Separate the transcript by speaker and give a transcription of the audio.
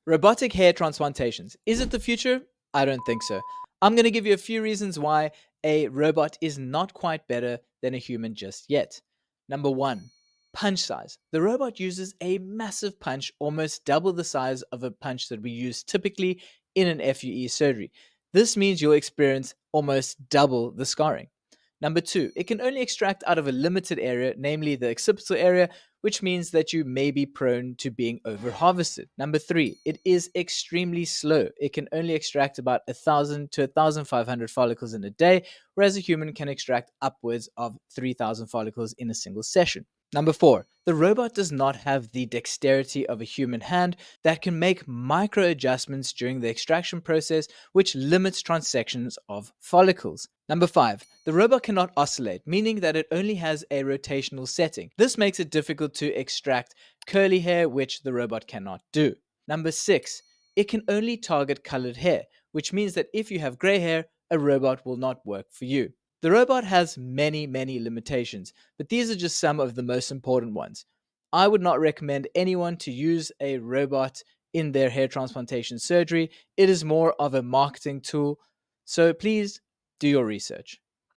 Speaker 1: Robotic hair transplantations. Is it the future? I don't think so. I'm going to give you a few reasons why a robot is not quite better than a human just yet. Number one, punch size. The robot uses a massive punch, almost double the size of a punch that we use typically in an FUE surgery. This means you'll experience almost double the scarring. Number two, it can only extract out of a limited area, namely the occipital area, which means that you may be prone to being over harvested. Number three, it is extremely slow. It can only extract about 1,000 to 1,500 follicles in a day, whereas a human can extract upwards of 3,000 follicles in a single session. Number four, the robot does not have the dexterity of a human hand that can make micro adjustments during the extraction process, which limits transections of follicles. Number five, the robot cannot oscillate, meaning that it only has a rotational setting. This makes it difficult to extract curly hair, which the robot cannot do. Number six, it can only target colored hair, which means that if you have gray hair, a robot will not work for you. The robot has many limitations, but these are just some of the most important ones. I would not recommend anyone to use a robot in their hair transplantation surgery. It is more of a marketing tool, so please do your research.